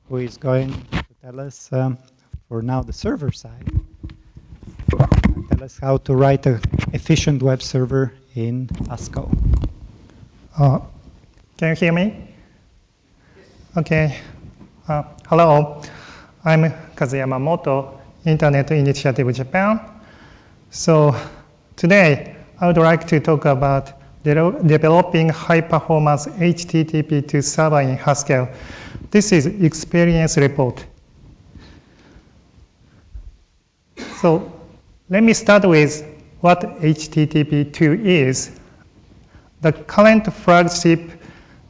who is going to tell us, for now, the server side, tell us how to write an efficient web server in Haskell. Can you hear me? Okay. Hello, I'm Kazuya Yamamoto, Internet Initiative Japan. So today, I would like to talk about developing high-performance HTTP2 server in Haskell. This is experience report. So let me start with what HTTP2 is. The current flagship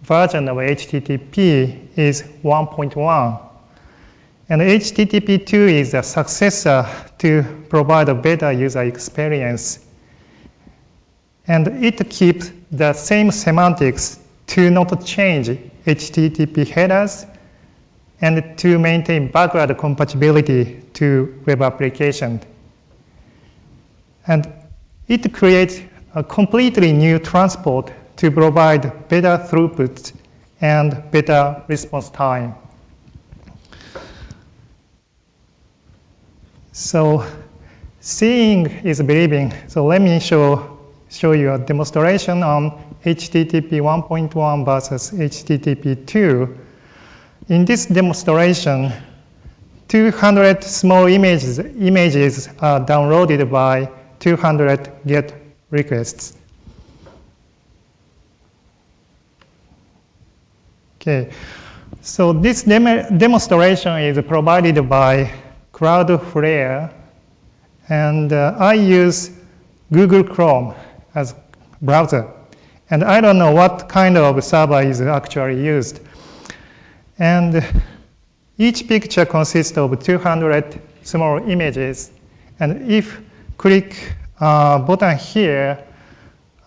version of HTTP is 1.1. And HTTP2 is a successor to provide a better user experience. And it keeps the same semantics to not change HTTP headers and to maintain backward compatibility to web applications. And it creates a completely new transport to provide better throughput and better response time. So seeing is believing. So let me show you a demonstration on HTTP 1.1 versus HTTP 2. In this demonstration, 200 small images are downloaded by 200 GET requests. Okay, so this demonstration is provided by Cloudflare, and I use Google Chrome as browser. And I don't know what kind of server is actually used. And each picture consists of 200 small images. And if click button here,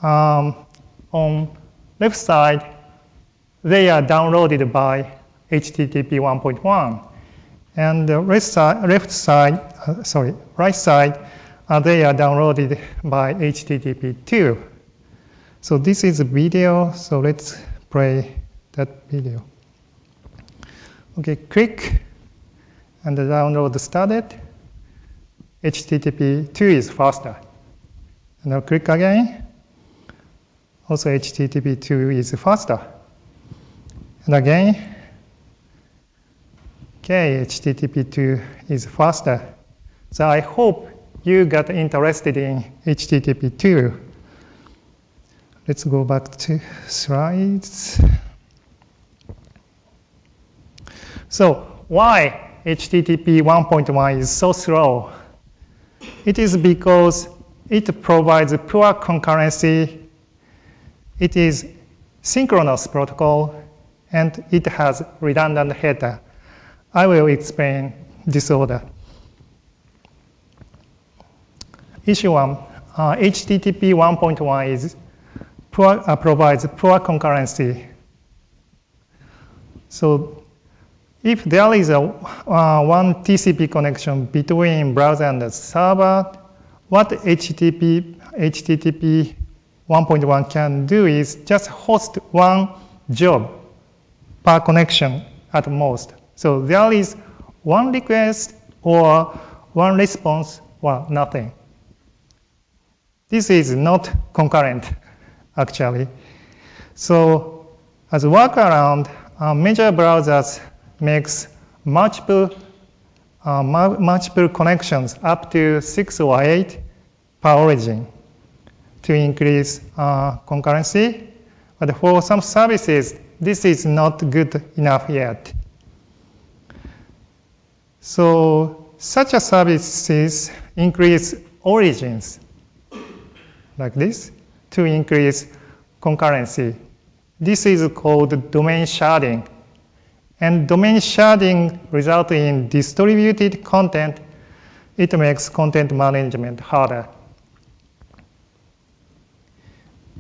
on left side, they are downloaded by HTTP 1.1. And the right side, they are downloaded by HTTP 2. So this is a video, so let's play that video. Okay, click, and the download started. HTTP 2 is faster. And now click again. Also HTTP 2 is faster. And again, okay, HTTP 2 is faster. So I hope you got interested in HTTP 2. Let's go back to slides. So why HTTP 1.1 is so slow? It is because it provides poor concurrency, it is synchronous protocol, and it has redundant header. I will explain this order. Issue 1, HTTP 1.1 provides poor concurrency. So if there is one TCP connection between browser and the server, what HTTP 1.1 can do is just host one job per connection at most. So there is one request or one response or nothing. This is not concurrent, actually. So as a workaround, major browsers makes multiple connections up to 6 or 8 per origin to increase concurrency. But for some services, this is not good enough yet. So such a services increase origins like this to increase concurrency. This is called domain sharding. And domain sharding results in distributed content. It makes content management harder.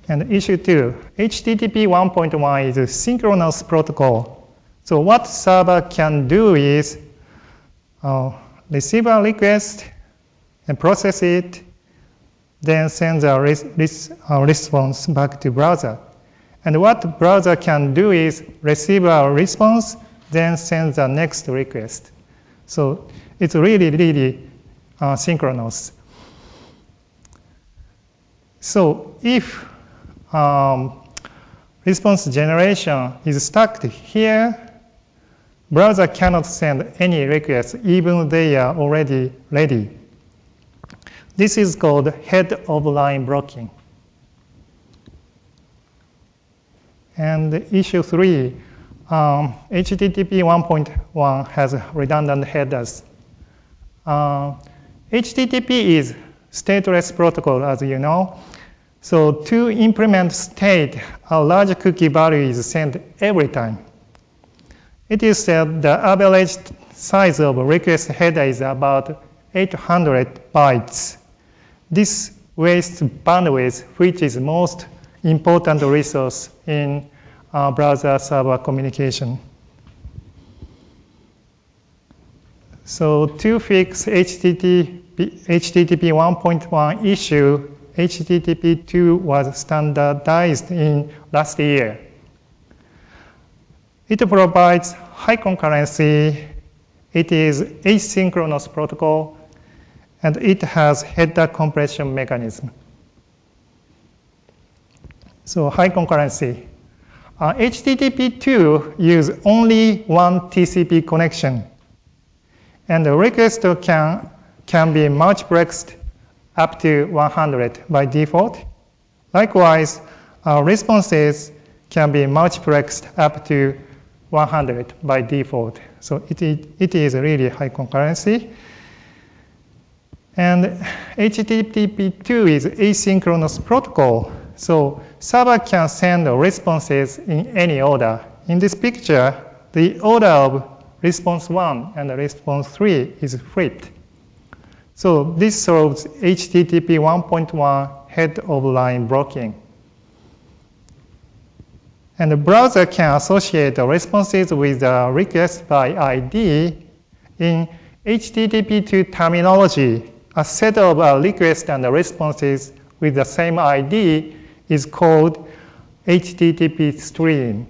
And issue 2, HTTP 1.1 is a synchronous protocol. So what server can do is receive a request and process it, then send a response back to browser. And what browser can do is receive a response, then send the next request. So it's really synchronous. So if response generation is stuck here, browser cannot send any requests even they are already ready. This is called head of line blocking. And issue 3, HTTP 1.1 has redundant headers. HTTP is stateless protocol, as you know. So to implement state, a large cookie value is sent every time. It is said the average size of request header is about 800 bytes. This wastes bandwidth, which is most important resource in browser-server communication. So to fix HTTP 1.1 issue, HTTP 2 was standardized in last year. It provides high concurrency, it is asynchronous protocol, and it has header compression mechanism. So high concurrency. HTTP 2 use only one TCP connection, and the request can be multiplexed up to 100 by default. Likewise, responses can be multiplexed up to 100 by default. So it is really high concurrency. And HTTP2 is asynchronous protocol. So server can send responses in any order. In this picture, the order of response 1 and response 3 is flipped. So this solves HTTP 1.1 head of line blocking. And the browser can associate the responses with the request by ID. In HTTP2 terminology, a set of requests and responses with the same ID is called HTTP stream.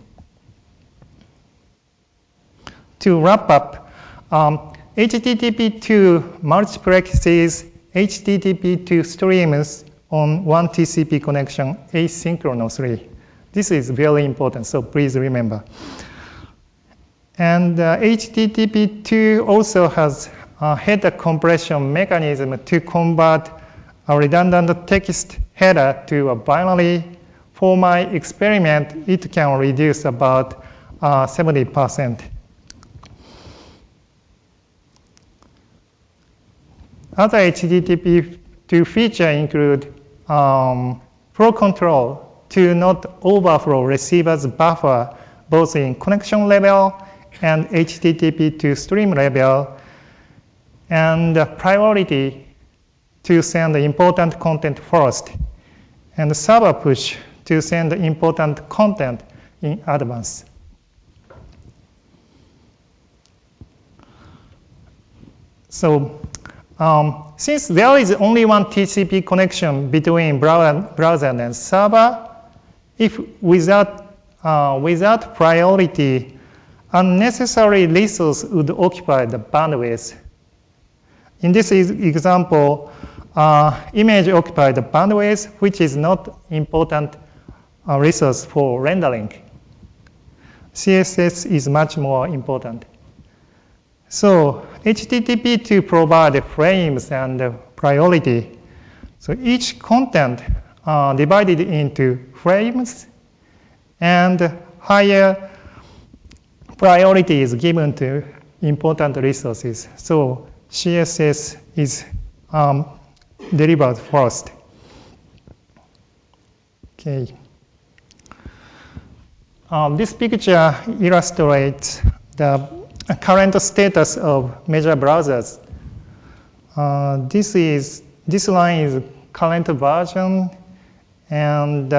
To wrap up, HTTP2 multiplexes HTTP2 streams on one TCP connection asynchronously. This is very important, so please remember. And HTTP2 also has a header compression mechanism to convert a redundant text header to a binary. For my experiment, it can reduce about 70%. Other HTTP2 features include flow control to not overflow receiver's buffer both in connection level and HTTP2 stream level, and priority to send important content first, and server push to send important content in advance. So since there is only one TCP connection between browser and server, if without priority, unnecessary resource would occupy the bandwidth. In this example, image occupied the bandwidth, which is not important resource for rendering. CSS is much more important. So HTTP2 provides frames and priority. So each content divided into frames, and higher priority is given to important resources. So CSS is delivered first. Okay. This picture illustrates the current status of major browsers. This line is current version, and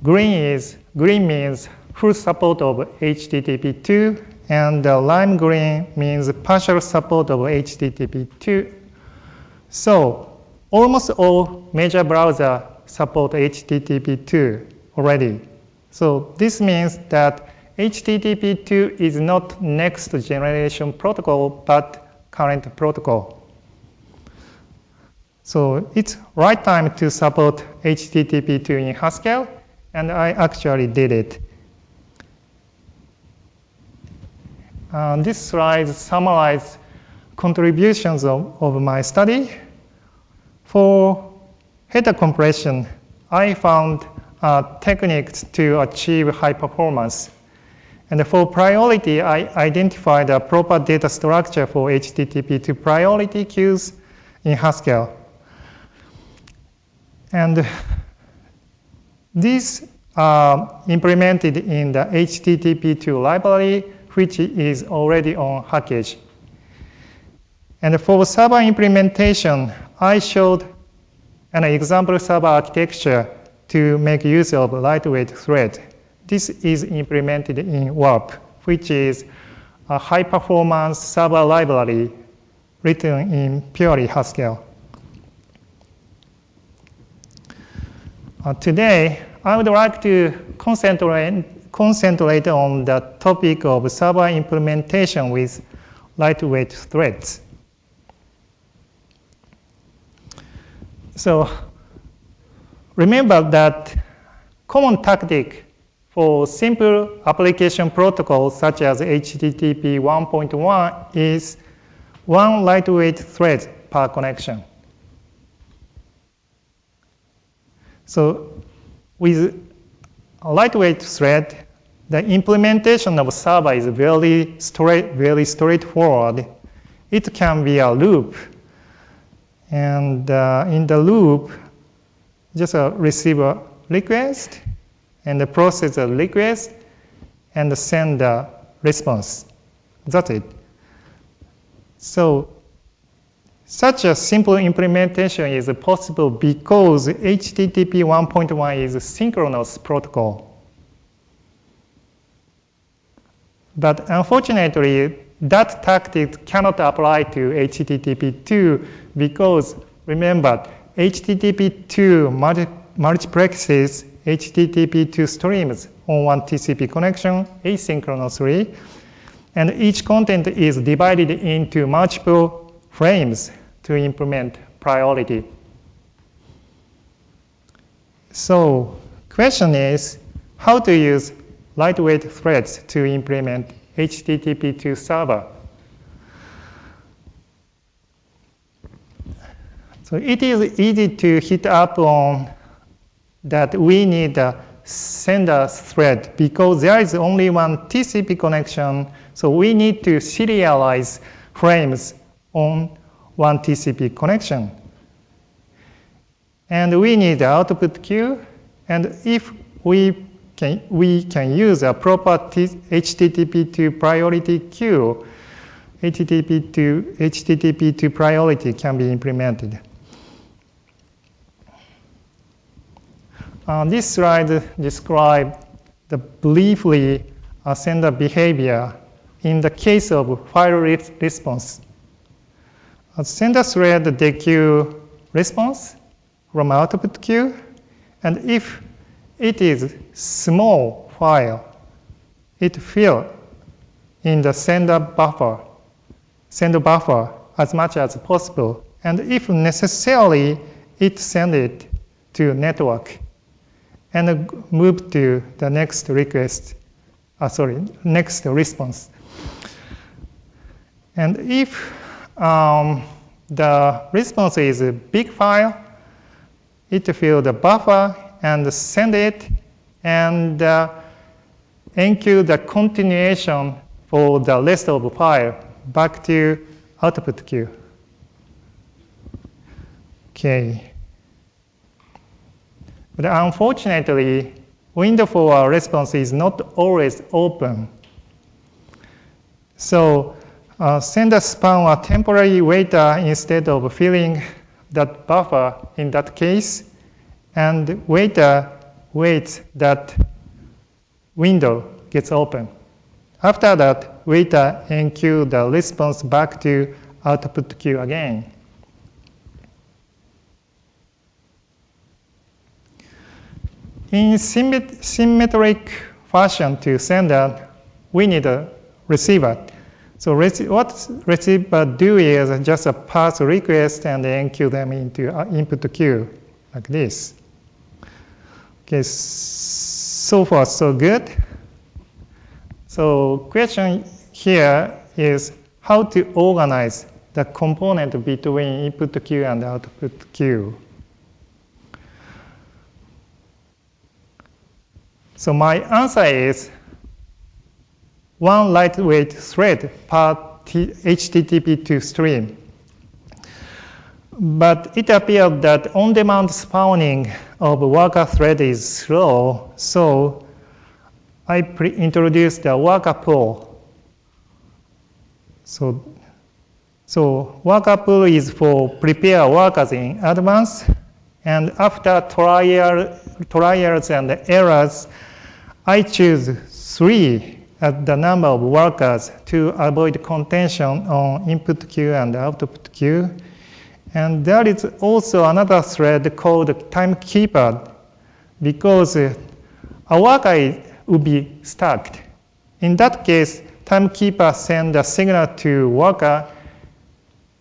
green means full support of HTTP2, and lime green means partial support of HTTP2. So almost all major browsers support HTTP2 already. So this means that HTTP2 is not next generation protocol, but current protocol. So it's right time to support HTTP2 in Haskell, and I actually did it. This slide summarizes contributions of my study. For header compression, I found techniques to achieve high performance. And for priority, I identified a proper data structure for HTTP2 priority queues in Haskell. And these are implemented in the HTTP2 library, which is already on Hackage. And for server implementation, I showed an example server architecture to make use of lightweight thread. This is implemented in Warp, which is a high-performance server library written in purely Haskell. Today, I would like to concentrate on the topic of server implementation with lightweight threads. So remember that common tactic for simple application protocols such as HTTP 1.1 is one lightweight thread per connection. So with a lightweight thread, the implementation of server is very straightforward. It can be a loop. And in the loop, just receive a request and process a request and send a response. That's it. So such a simple implementation is possible because HTTP 1.1 is a synchronous protocol. But unfortunately, that tactic cannot apply to HTTP 2 because, remember, HTTP 2 multiplexes HTTP 2 streams on one TCP connection asynchronously, and each content is divided into multiple frames to implement priority. So, question is, how to use lightweight threads to implement HTTP2 server? So it is easy to hit up on that we need a sender thread because there is only one TCP connection, so we need to serialize frames on one TCP connection. And we need the output queue, and if we can use a proper HTTP2 priority queue, HTTP2 priority can be implemented. This slide describes briefly sender behavior in the case of file response. A sender thread dequeue response from output queue, and if it is small file, it fill in the sender buffer as much as possible, and if necessary, it send it to network and move to the next next response. And if the response is a big file, it fill the buffer and send it and enqueue the continuation for the rest of the file back to output queue. Okay. But unfortunately, window for our response is not always open. So sender spawn a temporary waiter instead of filling that buffer in that case, and waiter waits that window gets open. After that, waiter enqueue the response back to output queue again. In symmetric fashion to sender, we need a receiver. So what receiver do is just pass request and enqueue them into input queue like this. Okay, so far so good. So question here is how to organize the component between input queue and output queue. So my answer is one lightweight thread per HTTP2 stream. But it appears that on-demand spawning of worker thread is slow, so I introduced the worker pool. So worker pool is for prepare workers in advance, and after trials and errors, I choose 3 as the number of workers to avoid contention on input queue and output queue. And there is also another thread called timekeeper, because a worker would be stacked. In that case, timekeeper sends a signal to worker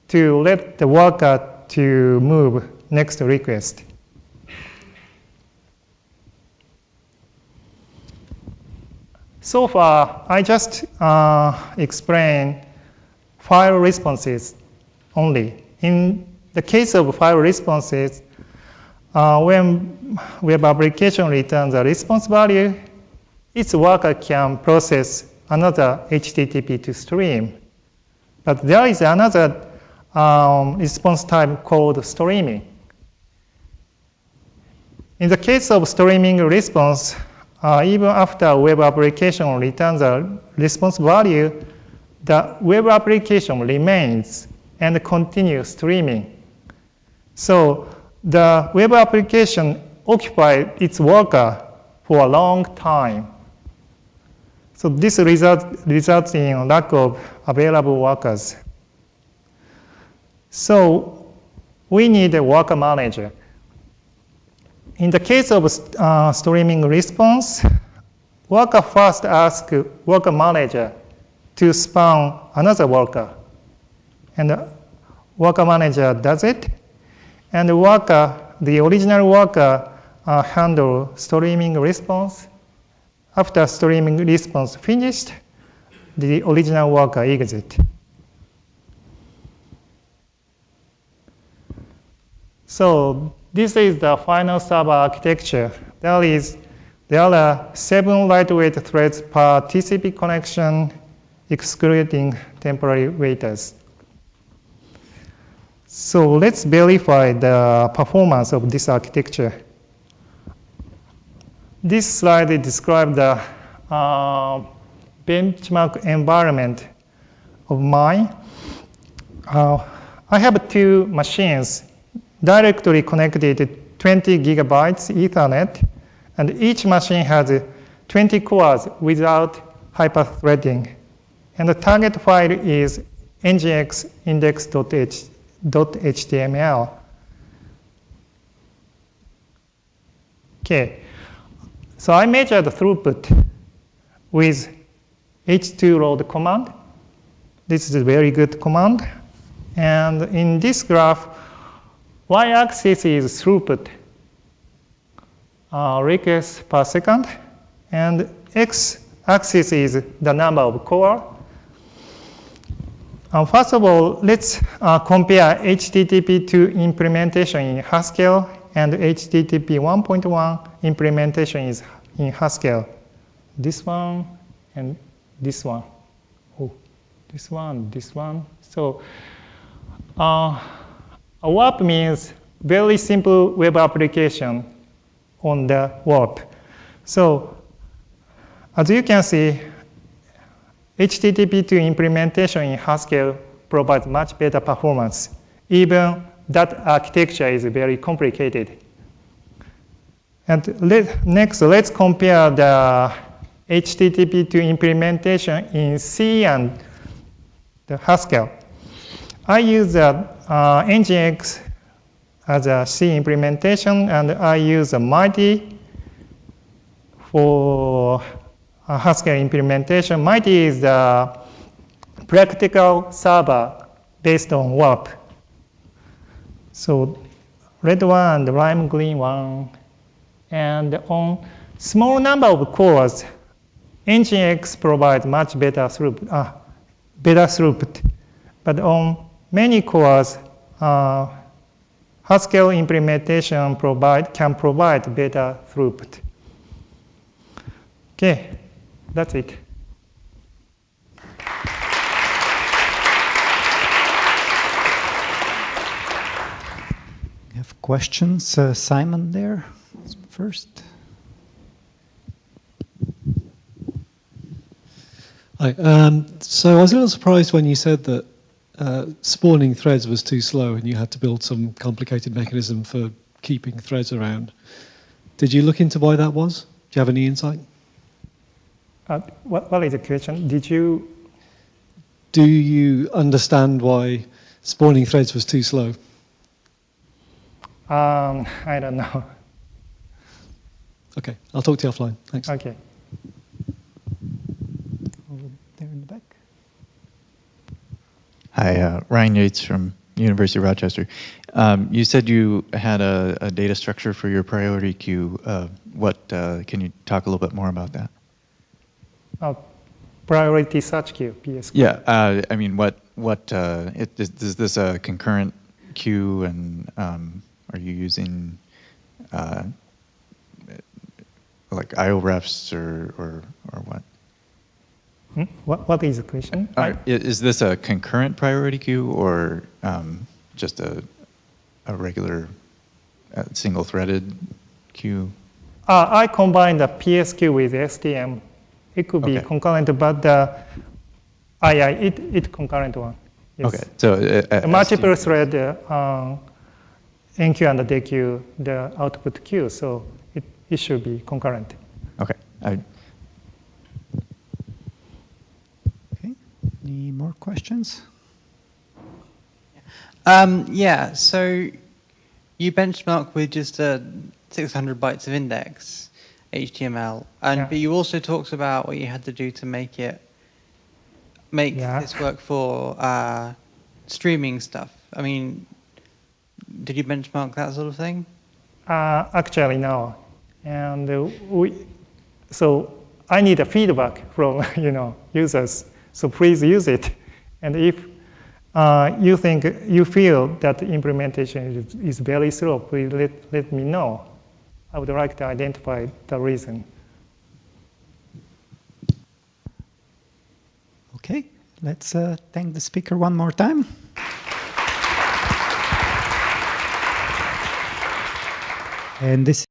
to let the worker to move next request. So far, I just explained file responses only. In the case of file responses, when web application returns a response value, its worker can process another HTTP2 stream. But there is another response type called streaming. In the case of streaming response, even after web application returns a response value, the web application remains and continues streaming. So the web application occupies its worker for a long time. So this results in lack of available workers. So we need a worker manager. In the case of streaming response, worker first asks worker manager to spawn another worker. And the worker manager does it. And the original worker handle streaming response. After streaming response finished, the original worker exits. So this is the final server architecture. There are 7 lightweight threads per TCP connection, excluding temporary waiters. So let's verify the performance of this architecture. This slide describes the benchmark environment of mine. I have 2 machines directly connected to 20 gigabytes Ethernet, and each machine has 20 cores without hyperthreading. And the target file is ngx index.html. Okay, so I measured the throughput with h2 load command. This is a very good command. And in this graph, y-axis is throughput, requests per second, and x-axis is the number of core. First of all, let's compare HTTP2 implementation in Haskell and HTTP 1.1 implementation is in Haskell. This one and this one. Oh, this one. So a warp means very simple web application on the warp. So as you can see, HTTP2 implementation in Haskell provides much better performance. Even that architecture is very complicated. And next, let's compare the HTTP2 implementation in C and the Haskell. I use NGX as a C implementation, and I use a Mighty for Haskell implementation. Mighty is the practical server based on WAP. So red one and lime green one. And on small number of cores, Nginx provides much better throughput. But on many cores, Haskell implementation can provide better throughput. Okay, that's it. You have questions? Simon there first. Hi. So I was a little surprised when you said that spawning threads was too slow and you had to build some complicated mechanism for keeping threads around. Did you look into why that was? Do you have any insight? What is the question? Do you understand why spawning threads was too slow? I don't know. Okay, I'll talk to you offline. Thanks. Okay. Over there in the back. Hi, Ryan Yates from University of Rochester. You said you had a data structure for your priority queue. Can you talk a little bit more about that? Priority search queue, PSQ. Yeah, I mean, is this a concurrent queue, and are you using like IO refs or what? What is the question? Is this a concurrent priority queue or just a regular single-threaded queue? I combine the PSQ with STM. It could be concurrent, but it's concurrent one. Yes. Okay, so a multiple thread NQ and DQ, the output queue, so it should be concurrent. Okay. Okay. Any more questions? Yeah, so you benchmark with just 600 bytes of index HTML, but you also talked about what you had to do to make this work for streaming stuff. I mean, did you benchmark that sort of thing? Actually, no. And so I need a feedback from users. So please use it. And if you feel that the implementation is very slow, please let me know. I would like to identify the reason. Okay, let's thank the speaker one more time. And this